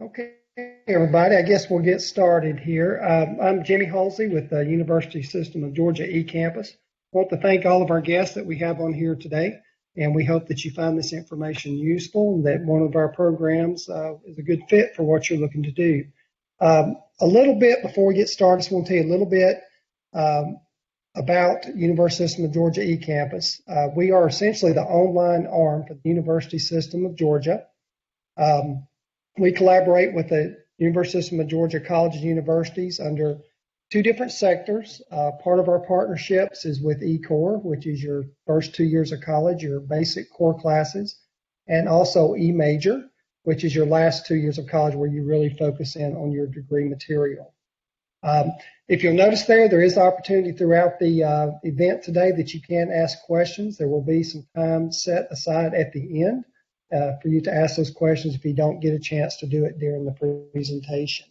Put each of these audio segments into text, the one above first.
Okay, everybody, I guess we'll get started here. I'm Jimmy Halsey with the University System of Georgia eCampus. I want to thank all of our guests that we have on here today, and we hope that you find this information useful and that one of our programs is a good fit for what you're looking to do. A little bit before we get started, I just want to tell you a little bit about University System of Georgia eCampus. We are essentially the online arm for the University System of Georgia. We collaborate with the University System of Georgia colleges and universities under two different sectors. Part of our partnerships is with eCore, which is your first 2 years of college, your basic core classes, and also eMajor, which is your last 2 years of college where you really focus in on your degree material. If you'll notice there is opportunity throughout the event today that you can ask questions. There will be some time set aside at the end for you to ask those questions if you don't get a chance to do it during the presentation.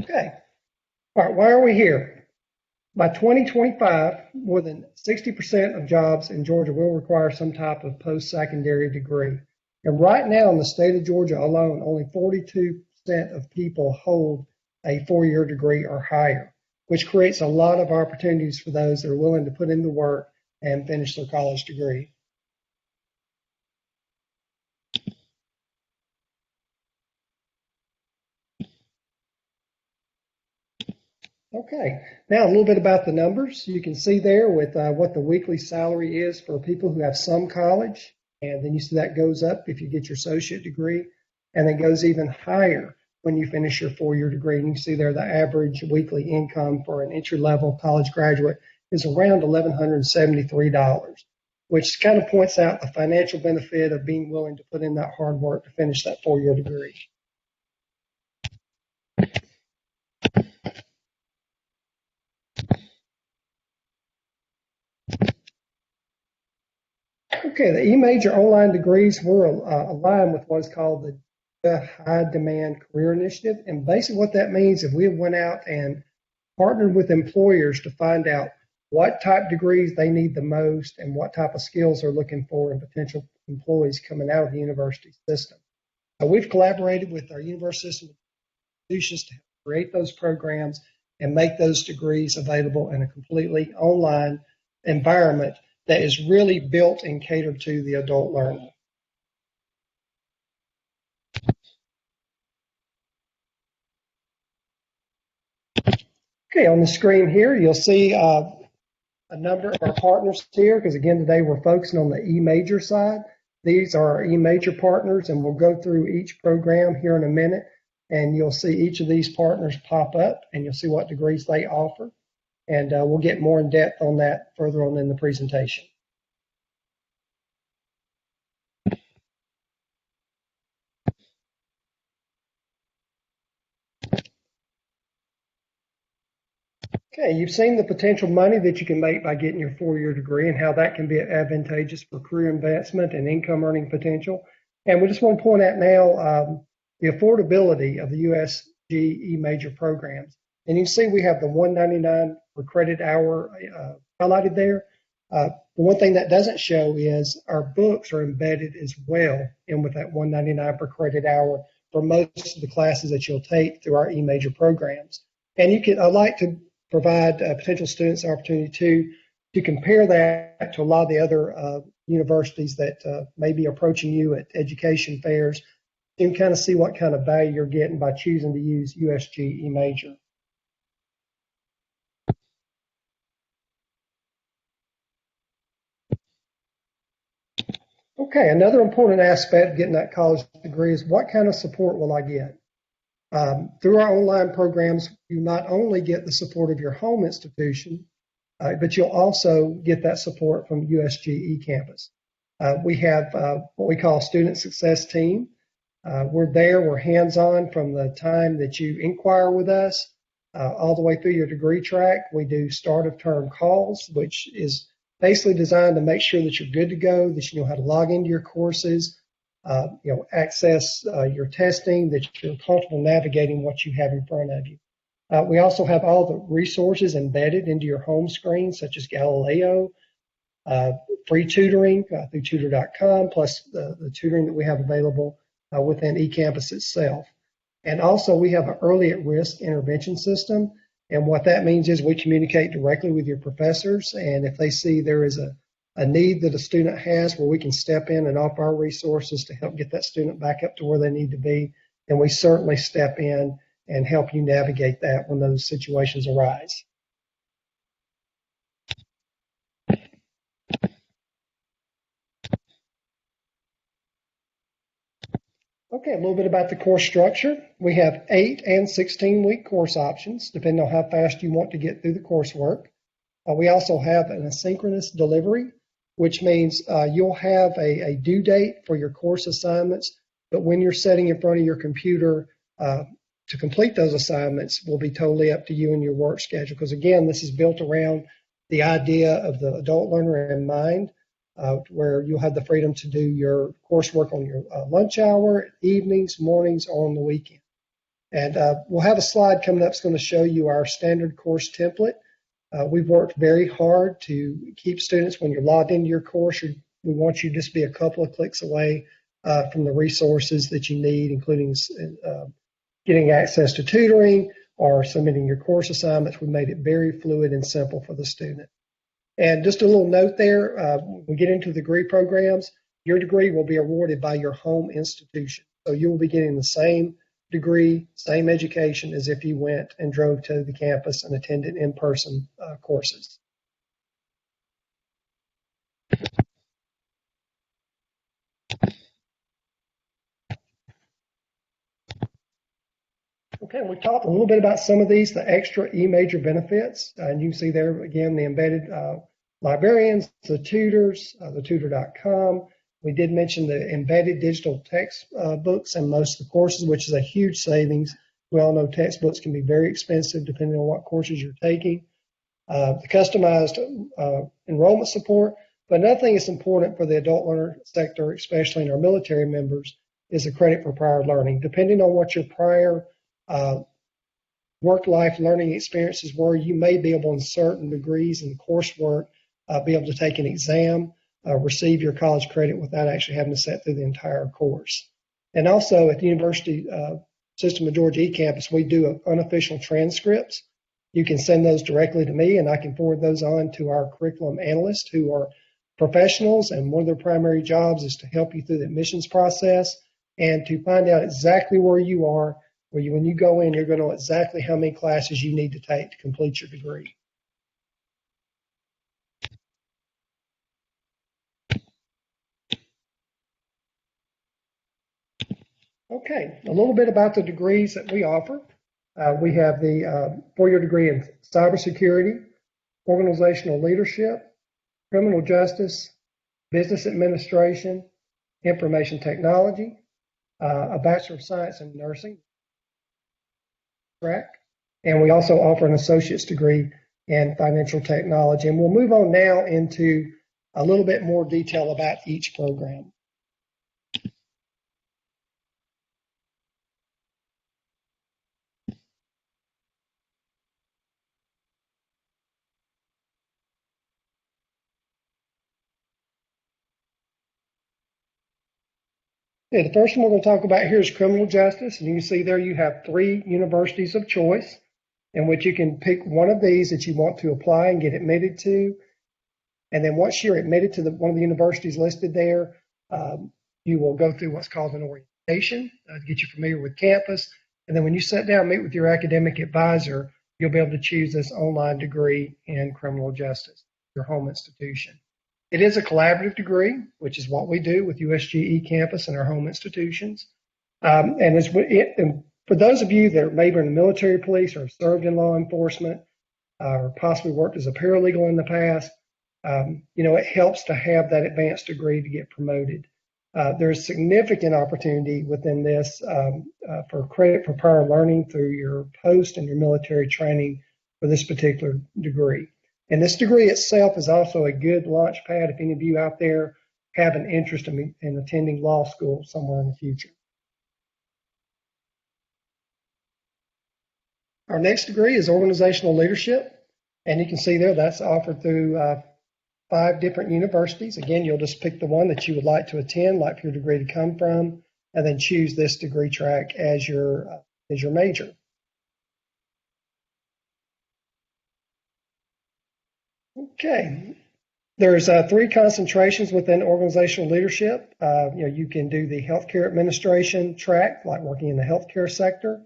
Okay. All right, why are we here? By 2025, more than 60% of jobs in Georgia will require some type of post-secondary degree. And right now in the state of Georgia alone, only 42% of people hold a 4-year degree or higher, which creates a lot of opportunities for those that are willing to put in the work and finish their college degree. Okay, now a little bit about the numbers. You can see there with what the weekly salary is for people who have some college, and then you see that goes up if you get your associate degree, and then goes even higher when you finish your 4-year degree. And you can see there the average weekly income for an entry-level college graduate is around $1,173, which kind of points out the financial benefit of being willing to put in that hard work to finish that 4-year degree. Okay, the eMajor online degrees were aligned with what's called the High Demand Career Initiative. And basically what that means is we went out and partnered with employers to find out what type degrees they need the most and what type of skills they're looking for in potential employees coming out of the university system. So we've collaborated with our university system institutions to create those programs and make those degrees available in a completely online environment that is really built and catered to the adult learner. Okay, on the screen here, you'll see a number of our partners here, because again, today we're focusing on the eMajor side. These are our eMajor partners, and we'll go through each program here in a minute, and you'll see each of these partners pop up, and you'll see what degrees they offer. And we'll get more in depth on that further on in the presentation. Okay, you've seen the potential money that you can make by getting your 4-year degree and how that can be advantageous for career advancement and income earning potential. And we just want to point out now the affordability of the USG eMajor programs. And you can see we have the $199 per credit hour highlighted there. The one thing that doesn't show is our books are embedded as well in with that $199 per credit hour for most of the classes that you'll take through our eMajor programs. And I'd like to provide potential students the opportunity to compare that to a lot of the other universities that may be approaching you at education fairs and kind of see what kind of value you're getting by choosing to use USG eMajor. Okay, another important aspect of getting that college degree is what kind of support will I get? Through our online programs, you not only get the support of your home institution, but you'll also get that support from USG eCampus. We have what we call a student success team. We're hands-on from the time that you inquire with us all the way through your degree track. We do start of term calls, which is basically designed to make sure that you're good to go, that you know how to log into your courses, access your testing, that you're comfortable navigating what you have in front of you. We also have all the resources embedded into your home screen, such as Galileo, free tutoring through tutor.com, plus the tutoring that we have available within eCampus itself. And also we have an early at risk intervention system. And what that means is we communicate directly with your professors. And if they see there is a need that a student has where we can step in and offer our resources to help get that student back up to where they need to be, then we certainly step in and help you navigate that when those situations arise. Okay, a little bit about the course structure. We have 8 and 16-week course options, depending on how fast you want to get through the coursework. We also have an asynchronous delivery, which means you'll have a due date for your course assignments, but when you're sitting in front of your computer to complete those assignments will be totally up to you and your work schedule. Because again, this is built around the idea of the adult learner in mind, where you'll have the freedom to do your coursework on your lunch hour, evenings, mornings, or on the weekend. And we'll have a slide coming up that's going to show you our standard course template. We've worked very hard to keep students, when you're logged into your course, we want you to just be a couple of clicks away from the resources that you need, including getting access to tutoring or submitting your course assignments. We made it very fluid and simple for the student. And just a little note there, when we get into the degree programs, your degree will be awarded by your home institution. So you will be getting the same degree, same education as if you went and drove to the campus and attended in-person courses. Okay, we talked a little bit about some of these, the extra eMajor benefits, and you can see there again the embedded librarians, the tutors, the tutor.com. We did mention the embedded digital textbooks in most of the courses, which is a huge savings. We all know textbooks can be very expensive depending on what courses you're taking. The customized enrollment support. But another thing that's important for the adult learner sector, especially in our military members, is the credit for prior learning. Depending on what your prior work-life learning experiences were, you may be able, in certain degrees and coursework, be able to take an exam, receive your college credit without actually having to sit through the entire course. And also at the University System of Georgia eCampus, we do unofficial transcripts. You can send those directly to me, and I can forward those on to our curriculum analysts, who are professionals, and one of their primary jobs is to help you through the admissions process and to find out exactly where you are, when you go in, you're going to know exactly how many classes you need to take to complete your degree. Okay, a little bit about the degrees that we offer. We have the 4-year degree in cybersecurity, organizational leadership, criminal justice, business administration, information technology, a Bachelor of Science in Nursing track, and we also offer an associate's degree in financial technology. And we'll move on now into a little bit more detail about each program. Okay, the first one we're going to talk about here is criminal justice. And you can see there you have 3 universities of choice in which you can pick one of these that you want to apply and get admitted to. And then once you're admitted to one of the universities listed there, you will go through what's called an orientation to get you familiar with campus. And then when you sit down and meet with your academic advisor, you'll be able to choose this online degree in criminal justice, your home institution. It is a collaborative degree, which is what we do with USG eCampus and our home institutions. And for those of you that are maybe in the military police or have served in law enforcement or possibly worked as a paralegal in the past, it helps to have that advanced degree to get promoted. There's significant opportunity within this for credit for prior learning through your post and your military training for this particular degree. And this degree itself is also a good launch pad if any of you out there have an interest in attending law school somewhere in the future. Our next degree is organizational leadership. And you can see there that's offered through 5 different universities. Again, you'll just pick the one that you would like to attend, like for your degree to come from, and then choose this degree track as your major. Okay. There's 3 concentrations within organizational leadership. You can do the healthcare administration track, like working in the healthcare sector.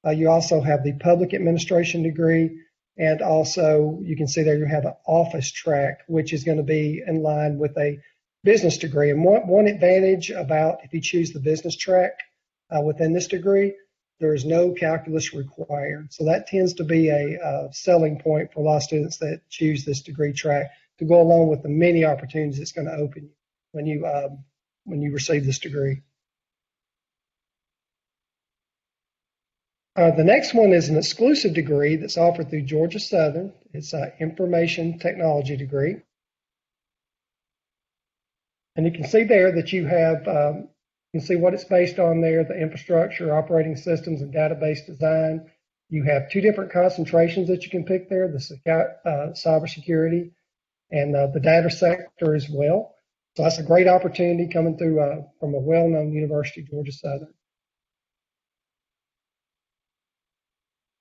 You also have the public administration degree, and also you can see there you have an office track, which is going to be in line with a business degree. And one advantage about if you choose the business track within this degree, there is no calculus required. So that tends to be a selling point for a lot of students that choose this degree track, to go along with the many opportunities it's going to open you when you receive this degree. The next one is an exclusive degree that's offered through Georgia Southern. It's an information technology degree. And you can see there that you have, you can see what it's based on there, the infrastructure, operating systems, and database design. You have 2 different concentrations that you can pick there, the cybersecurity and the data sector as well. So that's a great opportunity coming through from a well-known university, Georgia Southern.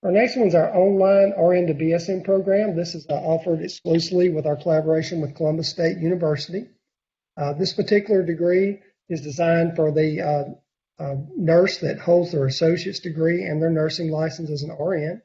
Our next one is our online RN to BSN program. This is offered exclusively with our collaboration with Columbus State University. This particular degree is designed for the nurse that holds their associate's degree and their nursing license as an RN.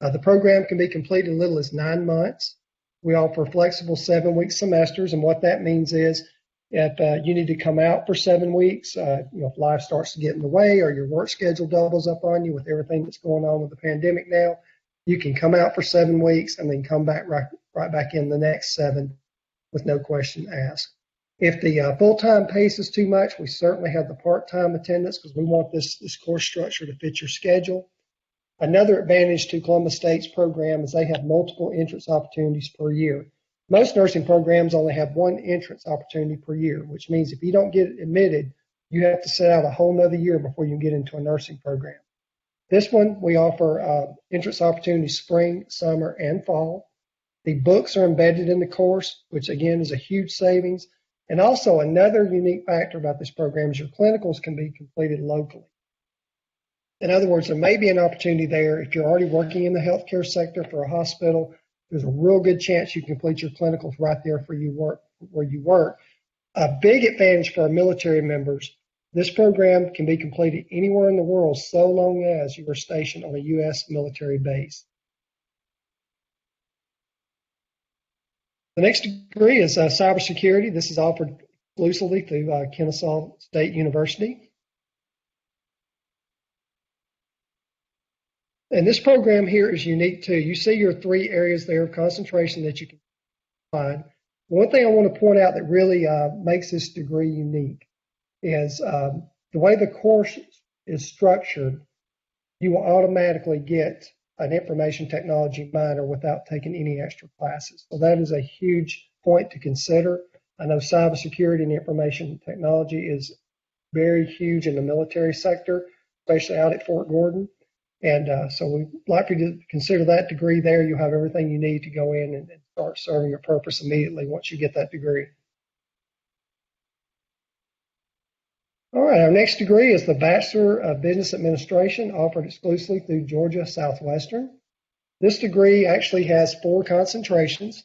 The program can be completed in as little as 9 months. We offer flexible 7-week semesters, and what that means is if you need to come out for 7 weeks, if life starts to get in the way or your work schedule doubles up on you with everything that's going on with the pandemic now, you can come out for 7 weeks and then come back right back in the next 7 with no question asked. If the full-time pace is too much, we certainly have the part-time attendance because we want this course structure to fit your schedule. Another advantage to Columbus State's program is they have multiple entrance opportunities per year. Most nursing programs only have 1 entrance opportunity per year, which means if you don't get admitted, you have to sit out a whole nother year before you get into a nursing program. This one, we offer entrance opportunities spring, summer, and fall. The books are embedded in the course, which again is a huge savings. And also another unique factor about this program is your clinicals can be completed locally. In other words, there may be an opportunity there if you're already working in the healthcare sector for a hospital. There's a real good chance you can complete your clinicals right there where you work. A big advantage for our military members, this program can be completed anywhere in the world so long as you are stationed on a U.S. military base. The next degree is cybersecurity. This is offered exclusively through Kennesaw State University. And this program here is unique too. You see your 3 areas there of concentration that you can find. One thing I want to point out that really makes this degree unique is the way the course is structured, you will automatically get an information technology minor without taking any extra classes. So that is a huge point to consider. I know cybersecurity and information technology is very huge in the military sector, especially out at Fort Gordon. And so we'd like for you to consider that degree there. You'll have everything you need to go in and start serving your purpose immediately once you get that degree. All right, our next degree is the Bachelor of Business Administration, offered exclusively through Georgia Southwestern. This degree actually has 4 concentrations.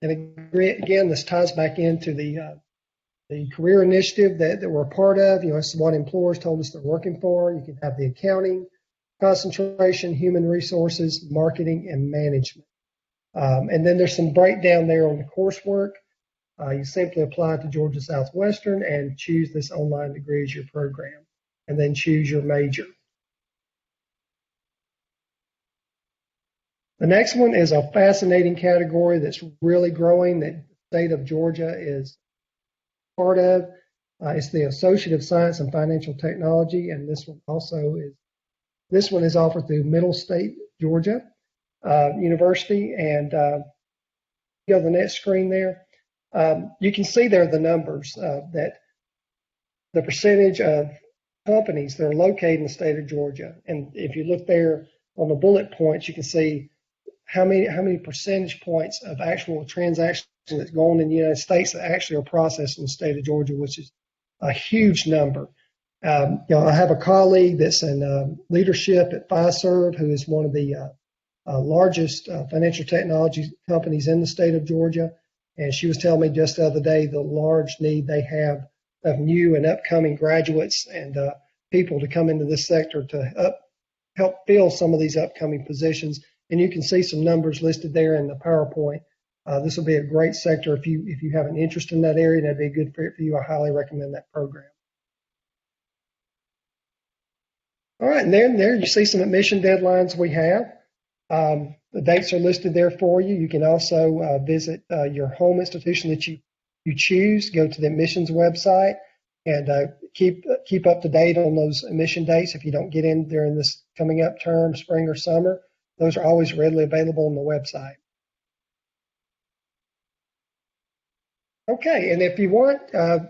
And again, this ties back into the career initiative that we're a part of. It's what employers told us they're working for. You can have the accounting concentration, human resources, marketing, and management. And then there's some breakdown there on the coursework. You simply apply to Georgia Southwestern and choose this online degree as your program, and then choose your major. The next one is a fascinating category that's really growing that the state of Georgia is part of. It's the Associate of Science and Financial Technology, and this one is offered through Middle State Georgia University. And go to the next screen there. You can see there the numbers that the percentage of companies that are located in the state of Georgia. And if you look there, on the bullet points, you can see how many percentage points of actual transactions that's going on in the United States that actually are processed in the state of Georgia, which is a huge number. I have a colleague that's in leadership at FAFSA, who is one of the largest financial technology companies in the state of Georgia. And she was telling me just the other day the large need they have of new and upcoming graduates and people to come into this sector to help fill some of these upcoming positions. And you can see some numbers listed there in the PowerPoint. This will be a great sector if you have an interest in that area, and that'd be a good fit for you. I highly recommend that program. All right, and then there you see some admission deadlines we have. The dates are listed there for you. You can also visit your home institution that you choose. Go to the admissions website and keep up to date on those admission dates. If you don't get in during this coming up term, spring or summer, those are always readily available on the website. Okay, and if you want,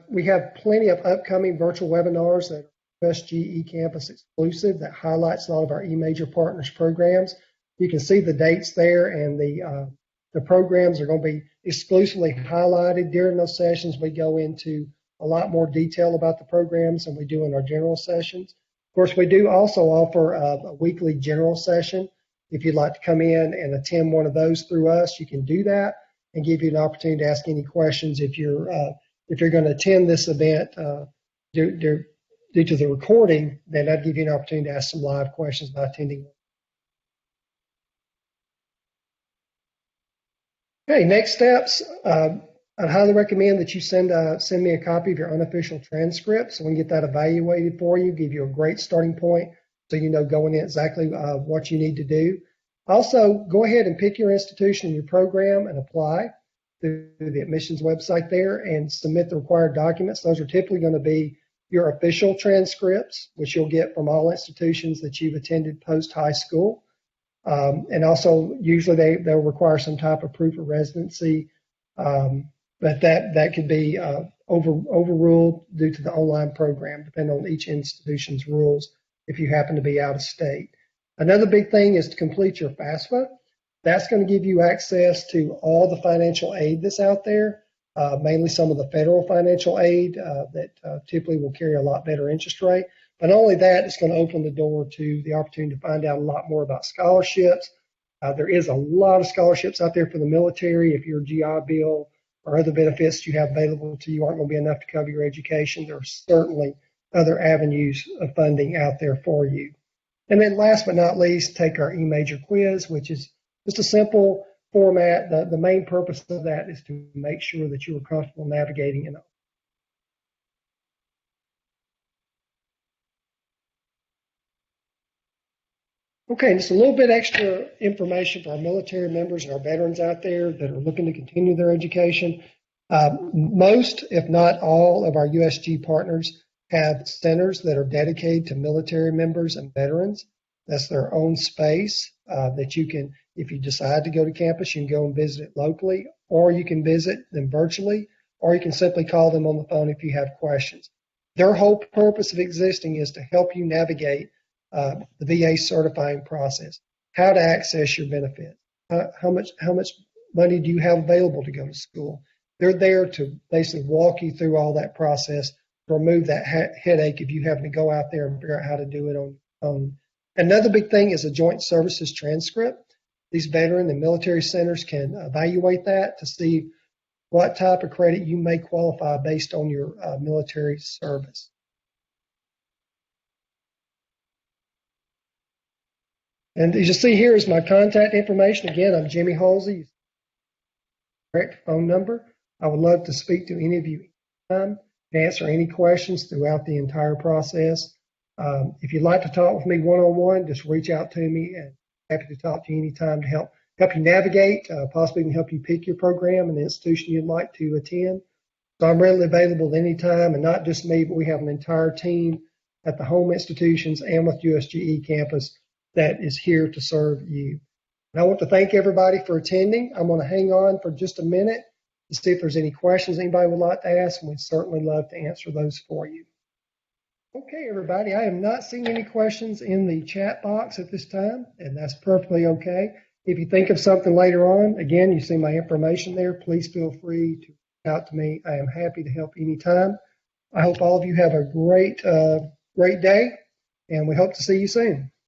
we have plenty of upcoming virtual webinars that are USG eCampus exclusive that highlights a lot of our eMajor partners programs. You can see the dates there, and the programs are going to be exclusively highlighted. During those sessions, we go into a lot more detail about the programs than we do in our general sessions. Of course, we do also offer a weekly general session. If you'd like to come in and attend one of those through us, you can do that and give you an opportunity to ask any questions. If you're going to attend this event due to the recording, then I'd give you an opportunity to ask some live questions by attending. Okay, next steps. I'd highly recommend that you send me a copy of your unofficial transcript so we can get that evaluated for you, give you a great starting point so you know going in exactly what you need to do. Also, go ahead and pick your institution and your program and apply through the admissions website there and submit the required documents. Those are typically going to be your official transcripts, which you'll get from all institutions that you've attended post-high school. And also, usually they'll require some type of proof of residency, but that could be overruled due to the online program, depending on each institution's rules if you happen to be out of state. Another big thing is to complete your FAFSA. That's going to give you access to all the financial aid that's out there, mainly some of the federal financial aid that typically will carry a lot better interest rate. But not only that, it's going to open the door to the opportunity to find out a lot more about scholarships. There is a lot of scholarships out there for the military. If your GI Bill or other benefits you have available to you aren't going to be enough to cover your education, there are certainly other avenues of funding out there for you. And then last but not least, take our eMajor quiz, which is just a simple format. The main purpose of that is to make sure that you are comfortable navigating it. Okay, just a little bit extra information for our military members and our veterans out there that are looking to continue their education. Most, if not all, of our USG partners have centers that are dedicated to military members and veterans. That's their own space that you can, if you decide to go to campus, you can go and visit it locally, or you can visit them virtually, or you can simply call them on the phone if you have questions. Their whole purpose of existing is to help you navigate the VA certifying process, how to access your benefits, how much money do you have available to go to school. They're there to basically walk you through all that process to remove that headache if you have to go out there and figure out how to do it on your own. Another big thing is a joint services transcript. These veteran and military centers can evaluate that to see what type of credit you may qualify based on your military service. And as you see here is my contact information. Again, I'm Jimmy Halsey. Correct phone number. I would love to speak to any of you anytime and answer any questions throughout the entire process. If you'd like to talk with me one-on-one, just reach out to me, and I'm happy to talk to you anytime to help you navigate, possibly even help you pick your program and the institution you'd like to attend. So I'm readily available at any time, and not just me, but we have an entire team at the home institutions and with USG eCampus that is here to serve you. And I want to thank everybody for attending. I'm going to hang on for just a minute to see if there's any questions anybody would like to ask, and we'd certainly love to answer those for you. Okay, everybody, I am not seeing any questions in the chat box at this time, and that's perfectly okay. If you think of something later on, again, you see my information there. Please feel free to reach out to me. I am happy to help anytime. I hope all of you have a great day, and we hope to see you soon.